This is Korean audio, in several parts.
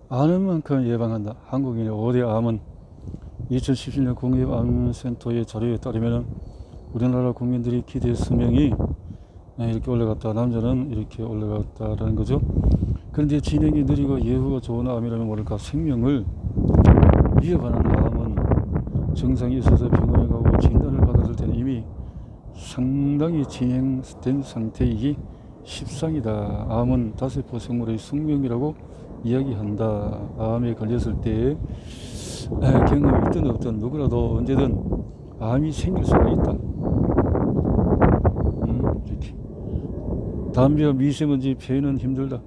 아는 만큼 예방한다. 한국인의 5대 암은 2017년 국립암센터의 자료에 따르면 우리나라 국민들이 기대 수명이 이렇게 올라갔다. 남자는 이렇게 올라갔다라는 거죠. 그런데 진행이 느리고 예후가 좋은 암이라면 모를까 생명을 위협하는 암은 증상이 있어서 병원에 가고 진단을 받았을 때는 이미 상당히 진행된 상태이기 십상이다. 암은 다세포 생물의 숙명이라고 이야기한다. 암에 걸렸을 때 경험이 있든 없든 누구라도 언제든 암이 생길 수가 있다. 이렇게. 담배와 미세먼지 폐는 힘들다.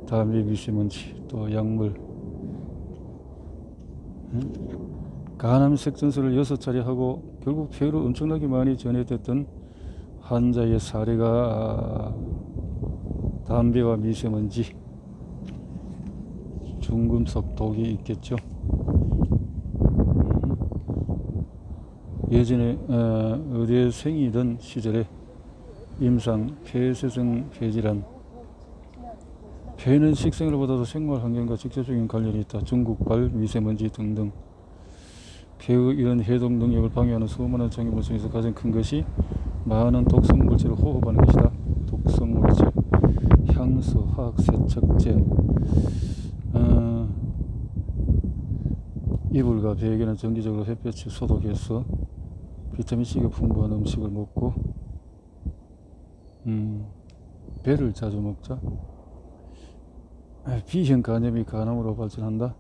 담배, 미세먼지, 또 약물. 간암 색전술을 6차례 하고 결국 폐로 엄청나게 많이 전해졌던 환자의 사례가 담배와 미세먼지, 중금속 독이 있겠죠. 예전에 의대생이던 시절에 임상, 폐쇄성 폐질환, 폐는 식생활보다도 생활 환경과 직접적인 관련이 있다. 중국발, 미세먼지 등등. 폐의 이런 해독 능력을 방해하는 수많은 장애물 중에서 가장 큰 것이 많은 독성 물질을 호흡하는 것이다. 독성 물질, 향수, 화학 세척제, 이불과 베개는 정기적으로 햇볕을 소독해서 비타민C가 풍부한 음식을 먹고 배를 자주 먹자. B형 간염이 간암으로 발전한다.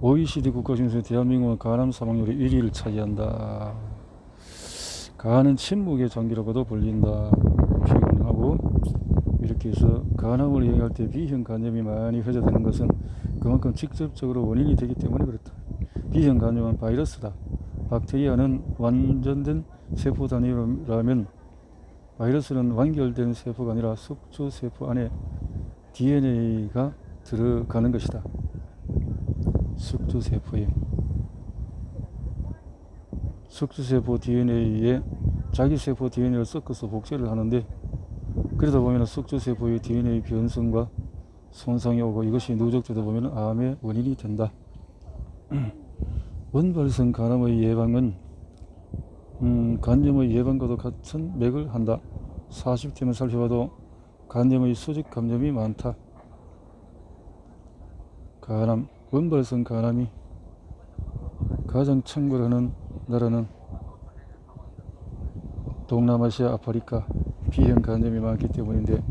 OECD 국가 중에서 대한민국은 간암 사망률이 1위를 차지한다. 간은 침묵의 장기라고도 불린다. 표현하고 이렇게 해서 간암을 이야기할 때 B형 간염이 많이 회자되는 것은 그만큼 직접적으로 원인이 되기 때문에 그렇다. B형 간염은 바이러스다. 박테리아는 완전된 세포 단위라면 바이러스는 완결된 세포가 아니라 숙주세포 안에 DNA가 들어가는 것이다. 숙주세포 DNA에 자기 세포 DNA를 섞어서 복제를 하는데 그러다 보면 숙주세포의 DNA 변성과 손상이 오고 이것이 누적되다 보면 암의 원인이 된다. 원발성 간암의 예방은 간염의 예방과도 같은 맥을 한다. 40대만 살펴봐도 간염의 수직 감염이 많다. 간암, 원발성 간암이 가장 창궐하는 나라는 동남아시아, 아프리카, B형 간염이 많기 때문인데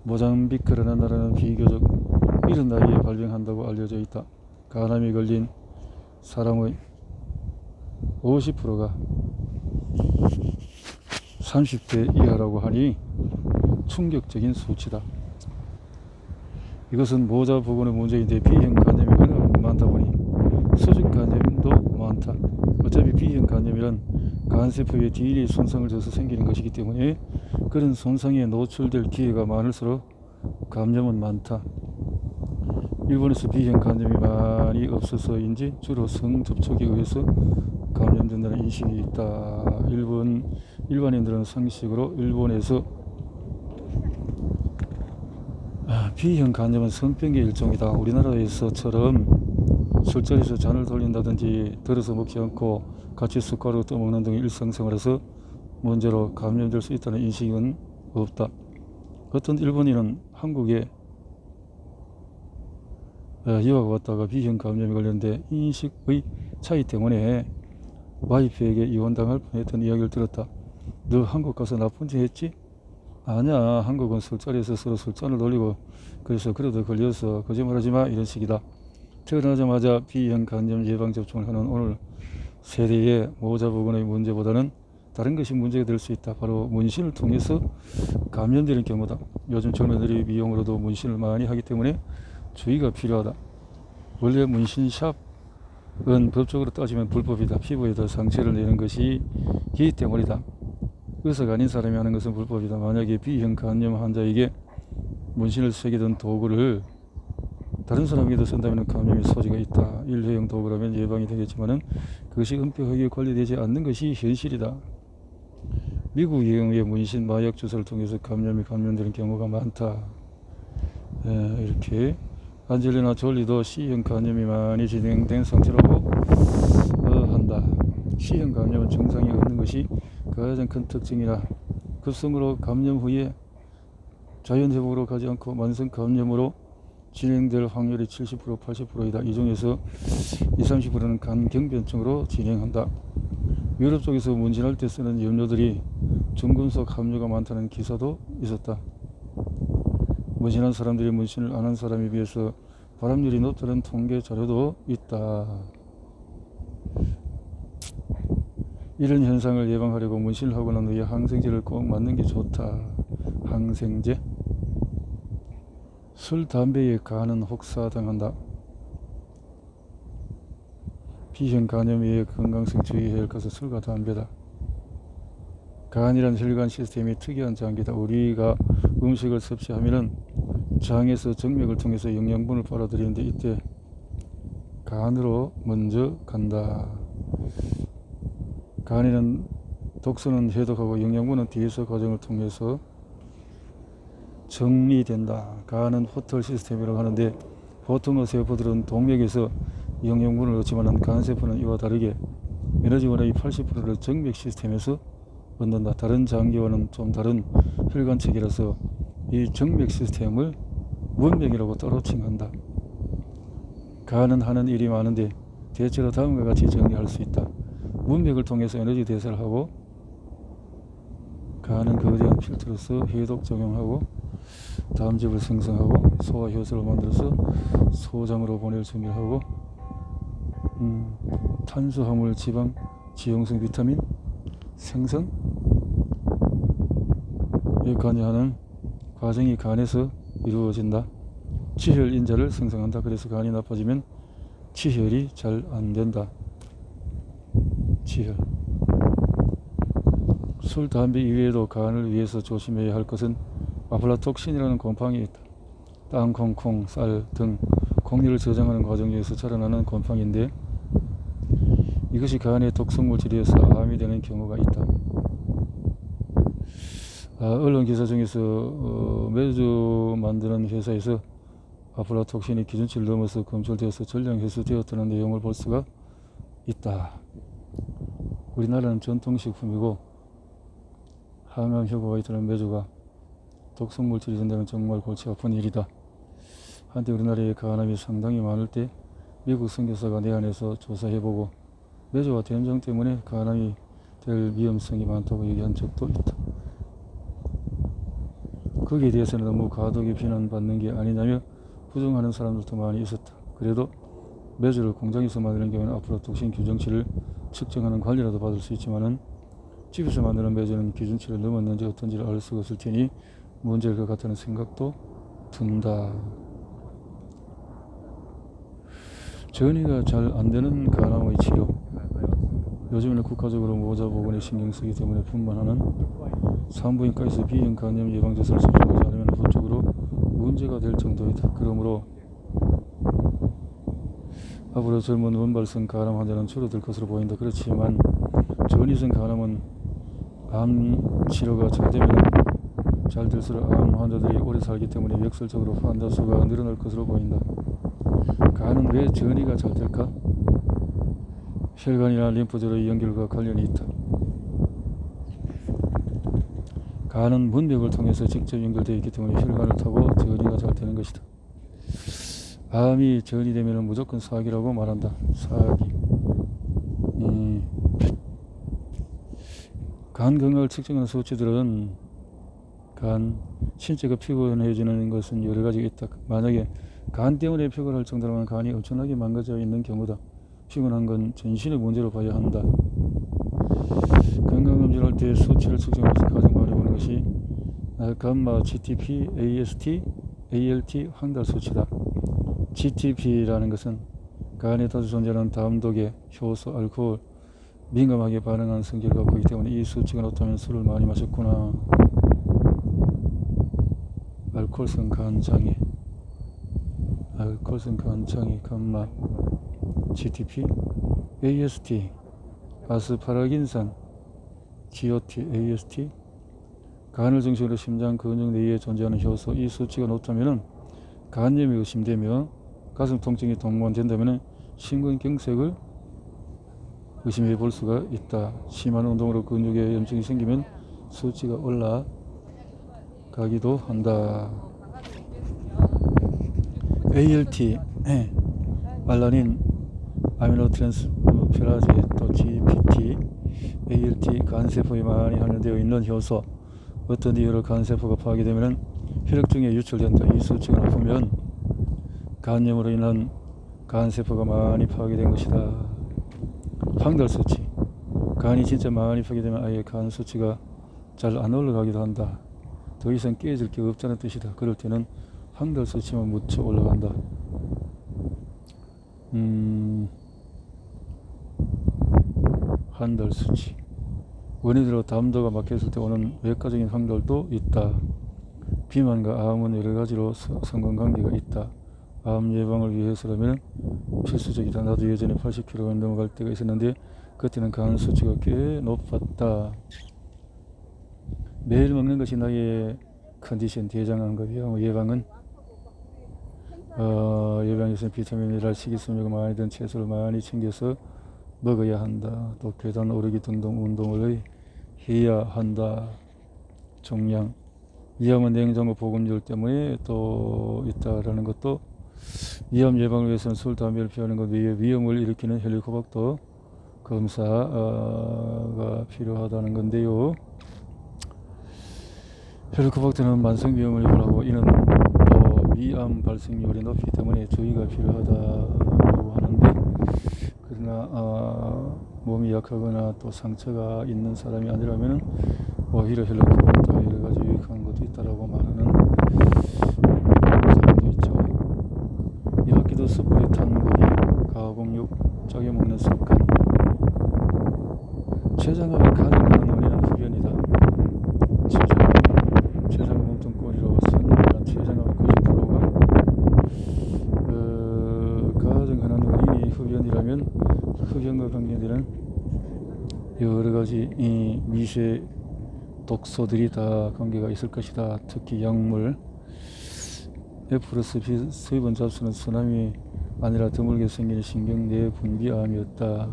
모잠비크라는 나라는 비교적 이른 나이에 발병한다고 알려져 있다. 간암이 걸린 사람의 50%가 30대 이하라고 하니 충격적인 수치다. 이것은 모자 보건의 문제인데 B형 간염이 워낙 많다 보니 수직 간염도 많다. 어차피 B형 간염이란 간세포의 DNA 손상을 줘서 생기는 것이기 때문에 그런 손상에 노출될 기회가 많을수록 감염은 많다. 일본에서 B형 간염이 많이 없어서인지 주로 성접촉에 의해서 감염된다는 인식이 있다. 일반인들은 상식으로 일본에서 B형 간염은 성병의 일종이다. 우리나라에서처럼 술자리에서 잔을 돌린다든지 들어서 먹지 않고 같이 숟가락으로 떠먹는 등의 일상생활에서 문제로 감염될 수 있다는 인식은 없다. 어떤 일본인은 한국에 유학 왔다가 B형 감염에 걸렸는데 인식의 차이 때문에 와이프에게 이혼당할 뻔했던 이야기를 들었다. 너 한국 가서 나쁜 짓 했지? 아니야, 한국은 술자리에서 서로 술잔을 돌리고 그래서 그래도 걸려서 거짓말하지마 이런 식이다. 태어나자마자 B형 간염 예방접종을 하는 오늘 세대의 모자보건의 문제보다는 다른 것이 문제가 될 수 있다. 바로 문신을 통해서 감염되는 경우다. 요즘 젊은이들이 미용으로도 문신을 많이 하기 때문에 주의가 필요하다. 원래 문신샵은 법적으로 따지면 불법이다. 피부에다 상처를 내는 것이기 때문이다. 의사가 아닌 사람이 하는 것은 불법이다. 만약에 B형 간염 환자에게 문신을 새기던 도구를 다른 사람에게도 쓴다면 감염의 소지가 있다. 일회용 도구라면 예방이 되겠지만 그것이 엄격하게 관리되지 않는 것이 현실이다. 미국 여행의 문신 마약 주사를 통해서 감염되는 경우가 많다. 이렇게 안젤리나 졸리도 C형 감염이 많이 진행된 상태라고 한다. C형 감염은 증상이 없는 것이 가장 큰 특징이라 급성으로 감염 후에 자연회복으로 가지 않고 만성 감염으로 진행될 확률이 70% 80%이다. 이 중에서 20-30%는 간경변증으로 진행한다. 유럽 쪽에서 문진할 때 쓰는 염료들이 중금속 함유가 많다는 기사도 있었다. 문신한 사람들이 문신을 안 한 사람에 비해서 발암률이 높다는 통계 자료도 있다. 이런 현상을 예방하려고 문신을 하고 난 후에 항생제를 꼭 맞는 게 좋다. 항생제. 술, 담배에 간은 혹사당한다. B형 간염의 건강성 주의해야 할 것은 술과 담배다. 간이란 혈관 시스템이 특이한 장기다. 우리가 음식을 섭취하면 장에서 정맥을 통해서 영양분을 빨아들이는데 이때 간으로 먼저 간다. 간에는 독소는 해독하고 영양분은 뒤에서 과정을 통해서 정리된다. 간은 포털 시스템이라고 하는데 보통의 세포들은 동맥에서 영양분을 얻지만 간세포는 이와 다르게 에너지원의 80%를 정맥 시스템에서 얻는다. 다른 장기와는 좀 다른 혈관 체계라서 이 정맥 시스템을 문맥이라고 따로 칭한다. 간은 하는 일이 많은데 대체로 다음과 같이 정리할 수 있다. 문맥을 통해서 에너지 대사를 하고 간은 거대한 필터로서 해독 작용하고 담즙을 생성하고 소화 효소를 만들어서 소장으로 보낼 준비를 하고 탄수화물, 지방, 지용성 비타민 생성 에 관여하는 과정이 간에서 이루어진다. 치혈 인자를 생성한다. 그래서 간이 나빠지면 치혈이 잘 안된다. 치혈. 술, 담배 이외에도 간을 위해서 조심해야 할 것은 아플라톡신이라는 곰팡이 있다. 땅콩, 콩, 쌀 등 곡류를 저장하는 과정 중에서 자라나는 곰팡이인데 이것이 간의 독성물질이어서 암이 되는 경우가 있다. 언론 기사 중에서 매주 만드는 회사에서 아플라톡신이 기준치를 넘어서 검출되어서 전량 회수되었다는 내용을 볼 수가 있다. 우리나라는 전통식품이고 항암 효과가 있다는 매주가 독성물질이 된다면 정말 골치 아픈 일이다. 한때 우리나라에 간암이 상당히 많을 때 미국 선교사가 내한해서 조사해보고 매주와 된장 때문에 간암이 될 위험성이 많다고 얘기한 적도 있다. 거기에 대해서는 너무 과도하게 비난받는 게 아니냐며 부정하는 사람들도 많이 있었다. 그래도 매주를 공장에서 만드는 경우는 아플라톡신 규정치를 측정하는 관리라도 받을 수 있지만은 집에서 만드는 매주는 기준치를 넘었는지 어떤지를 알 수가 없을 테니 문제일 것 같다는 생각도 든다. 전이가 잘 안되는 간암의 치료. 요즘에는 국가적으로 모자 보건에 신경 쓰기 때문에 분만하는 산부인과에서 B형 간염 예방주사를 접종하지 않으면 법적으로 문제가 될 정도이다. 그러므로 앞으로 젊은 원발성 간암 환자는 줄어들 것으로 보인다. 그렇지만 전이성 간암은 암 치료가 잘 되면 잘 될수록 암 환자들이 오래 살기 때문에 역설적으로 환자 수가 늘어날 것으로 보인다. 간은 왜 전이가 잘 될까? 혈관이나 림프절의 연결과 관련이 있다. 간은 문맥을 통해서 직접 연결되어 있기 때문에 혈관을 타고 전이가 잘 되는 것이다. 암이 전이 되면 무조건 사기라고 말한다. 사기. 간 건강을 측정하는 수치들은 간 신체가 피곤해지는 것은 여러 가지가 있다. 만약에 간 때문에 피곤할 정도라면 간이 엄청나게 망가져 있는 경우다. 피곤한 건 전신의 문제로 봐야 한다. 건강검진할 때 수치를 측정하면서 가장 많이 보는 것이 감마, GTP, AST, ALT 황달 수치다. GTP라는 것은 간에 자주 존재하는 담독에 효소, 알코올, 민감하게 반응하는 성질을 갖고 있기 때문에 이 수치가 높다면 술을 많이 마셨구나. 알코올성 간장애. 콜슨 간창이 감마 GTP AST 아스파라긴산 GOT AST 간을 중심으로 심장 근육 내에 존재하는 효소 이 수치가 높다면 간염이 의심되며 가슴 통증이 동반된다면 심근경색을 의심해 볼 수가 있다. 심한 운동으로 근육에 염증이 생기면 수치가 올라가기도 한다. ALT, 알라닌, 아미노트랜스페라제, 또 GPT, ALT 간세포에 많이 함유되어 있는 효소. 어떤 이유로 간세포가 파괴되면 혈액중에 유출된다. 이 수치가 높으면 간염으로 인한 간세포가 많이 파괴된 것이다. 황달 수치. 간이 진짜 많이 파괴되면 아예 간 수치가 잘 안 올라가기도 한다. 더 이상 깨질 게 없다는 뜻이다. 그럴 때는 황달 수치만 무쳐 올라간다. 황달 수치. 원인으로 담도가 막혔을 때 오는 외과적인 황달도 있다. 비만과 암은 여러 가지로 상관관계가 있다. 암 예방을 위해서라면 필수적이다. 나도 예전에 80kg 넘어갈 때가 있었는데 그때는 간 수치가 꽤 높았다. 매일 먹는 것이 나의 컨디션 대장암과 예방은 예방에서는 비타민, 미네랄, 식이섬유가 많이 든 채소를 많이 챙겨서 먹어야 한다. 또 계단 오르기 등등 운동을 해야 한다. 종양. 위암은 냉장고 보건율 때문에 또 있다라는 것도 위암 예방을 위해서는 술, 담배를 피우는 것 외에 위험을 일으키는 헬리코박터 검사가 필요하다는 건데요. 헬리코박터는 만성 위험을 유발하고 이는 위암 발생률이 높기 때문에 주의가 필요하다고 하는데 그러나 몸이 약하거나 또 상처가 있는 사람이 아니라면 오히려 헬리코박터가 여러 가지 유익한 것도 있다라고 말하는 사람도 있죠. 이학기도 숯불에 탄 고기, 가공육 짜게 먹는 습관. 췌장암의 가장 큰 원인은 흡연이다. 췌장암 몸통 꼬리로 선명한 췌장암의 90%가 가장 큰 원인이 흡연이라면 흡연과 관계되는 여러 가지 이 미세 독소들이 다 관계가 있을 것이다. 특히 약물 F+B 수입원 잡수는 순암이 아니라 드물게 생기는 신경내 분비암이었다.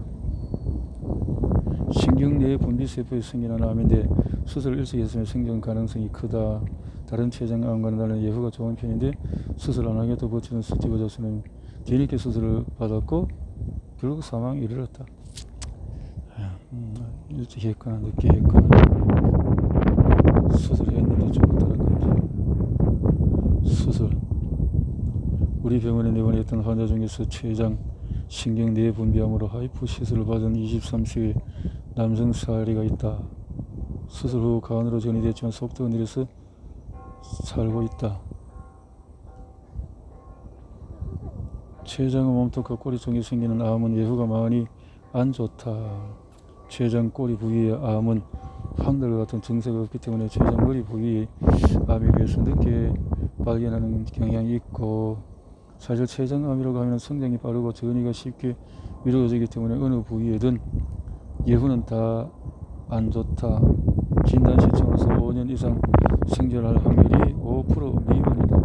신경내 분비세포에 생기는 암인데 수술을 일찍 했으면 생존 가능성이 크다. 다른 췌장암과는 달리 예후가 좋은 편인데 수술 안 하게 더 버티는 스티브 잡스는 뒤늦게 수술을 받았고 결국 사망에 이르렀다. 일찍 했거나 늦게 했거나 수술했는데 죽었다는 거지. 수술. 우리 병원에 입원했던 환자 중에서 췌장 신경내 분비암으로 하이프 시술을 받은 23세의 남성 사례가 있다. 수술 후 간으로 전이됐지만 속도가 느려서 살고 있다. 췌장암 몸통과 꼬리 쪽에 생기는 암은 예후가 많이 안 좋다. 췌장 꼬리 부위의 암은 황달과 같은 증세가 없기 때문에 췌장 머리 부위의 암에 비해서 늦게 발견하는 경향이 있고 사실 췌장암이라고 하면 성장이 빠르고 전이가 쉽게 이루어지기 때문에 어느 부위에든 예후는 다 안 좋다. 진단 시점으로서 5년 이상 생존할 확률이 5% 미만이다.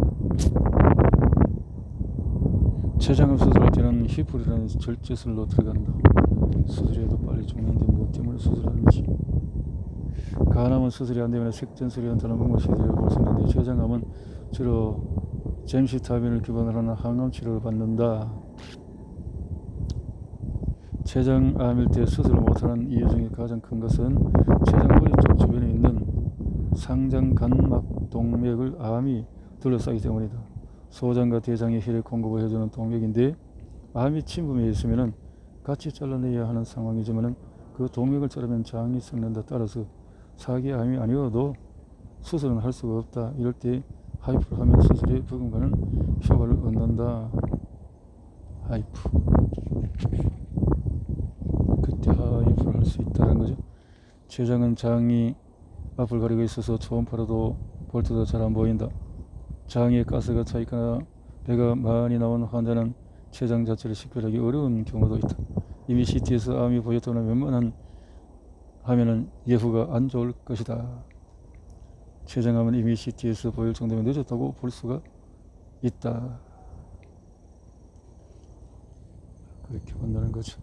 췌장암 수술할 때는 히프리라는 절제술로 들어간다. 수술해도 빨리 죽는데 뭐 때문에 수술하는지. 간암은 수술이 안 되면 색전술이라는 다른 방법 시도를 볼 수 있는데 췌장암은 주로 잼시타빈을 기반으로 하는 항암 치료를 받는다. 췌장암일 때 수술을 못하는 이유 중에 가장 큰 것은 췌장 머리 쪽 주변에 있는 상장간막 동맥을 암이 둘러싸기 때문이다. 소장과 대장의 혈액 공급을 해주는 동맥인데 암이 침범해 있으면 같이 잘라내야 하는 상황이지만 그 동맥을 자르면 장이 썩는다. 따라서 사기 암이 아니어도 수술은 할 수가 없다. 이럴 때 하이프를 하면 수술에 부분과는 효과를 얻는다. 하이프. 그때 하이프를 할 수 있다는 거죠. 췌장은 장이 앞을 가리고 있어서 초음파로도 볼 때도 잘 안 보인다. 장에 가스가 차 있거나 배가 많이 나온 환자는 췌장 자체를 식별하기 어려운 경우도 있다. 이미 CT에서 암이 보였다면 웬만한 하면은 예후가 안 좋을 것이다. 췌장암은 이미 CT에서 보일 정도면 늦었다고 볼 수가 있다. 그렇게 본다는 거죠.